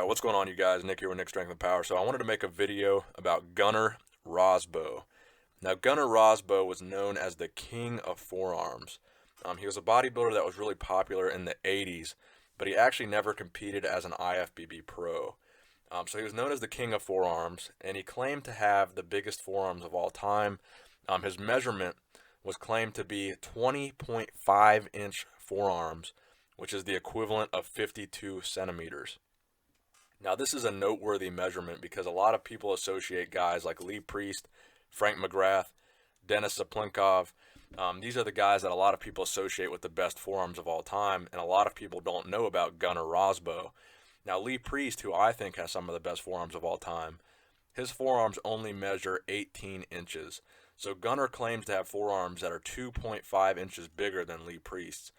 What's going on, you guys? Nick here with Nick Strength and Power. So I wanted to make a video about Gunnar Rosbo. Now, Gunnar Rosbo was known as the king of forearms. He was a bodybuilder that was really popular in the 80s, but he actually never competed as an IFBB pro. So he was known as the king of forearms, and he claimed to have the biggest forearms of all time. His measurement was claimed to be 20.5-inch forearms, which is the equivalent of 52 centimeters. Now, this is a noteworthy measurement because a lot of people associate guys like Lee Priest, Frank McGrath, Denis Saplinkov. These are the guys that a lot of people associate with the best forearms of all time, and a lot of people don't know about Gunnar Rosbo. Now, Lee Priest, who I think has some of the best forearms of all time, his forearms only measure 18 inches. So Gunnar claims to have forearms that are 2.5 inches bigger than Lee Priest's.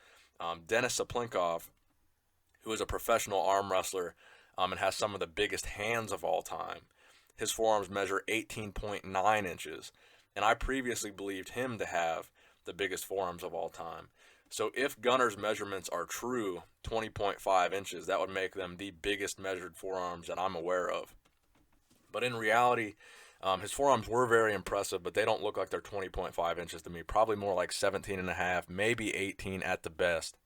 Denis Saplinkov, who is a professional arm wrestler and has some of the biggest hands of all time, his forearms measure 18.9 inches. And I previously believed him to have the biggest forearms of all time. So if Gunnar's measurements are true, 20.5 inches, that would make them the biggest measured forearms that I'm aware of. But in reality, his forearms were very impressive, but they don't look like they're 20.5 inches to me. Probably more like 17 and a half, maybe 18 at the best.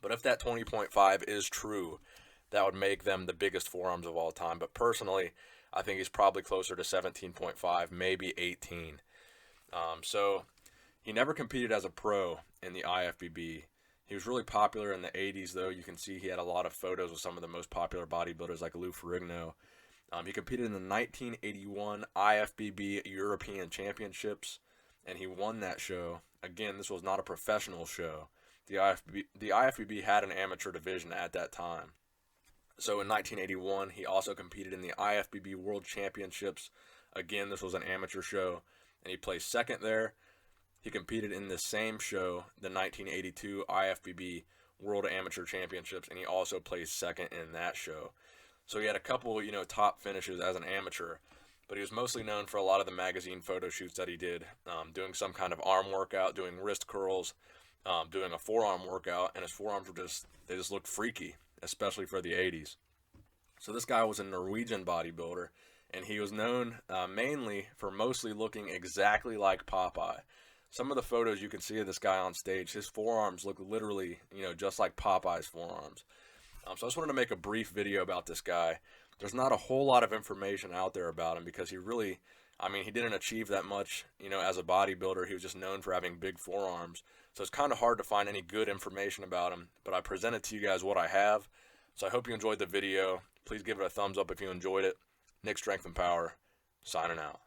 But if that 20.5 is true, that would make them the biggest forearms of all time. But personally, I think he's probably closer to 17.5, maybe 18. So he never competed as a pro in the IFBB. He was really popular in the 80s, though. You can see he had a lot of photos with some of the most popular bodybuilders like Lou Ferrigno. He competed in the 1981 IFBB European Championships, and he won that show. Again, this was not a professional show. The IFBB had an amateur division at that time. So in 1981, he also competed in the IFBB World Championships. Again, this was an amateur show, and he placed second there. He competed in the same show, the 1982 IFBB World Amateur Championships, and he also placed second in that show. So he had a couple, top finishes as an amateur, but he was mostly known for a lot of the magazine photo shoots that he did, doing some kind of arm workout, doing wrist curls, doing a forearm workout, and his forearms they just looked freaky, especially for the 80s. So this guy was a Norwegian bodybuilder, and he was known mainly for mostly looking exactly like Popeye. Some of the photos you can see of this guy on stage, his forearms look literally, just like Popeye's forearms. So I just wanted to make a brief video about this guy. There's not a whole lot of information out there about him because he didn't achieve that much, as a bodybuilder. He was just known for having big forearms. So it's kind of hard to find any good information about him, but I presented to you guys what I have. So I hope you enjoyed the video. Please give it a thumbs up if you enjoyed it. Nick Strength and Power, signing out.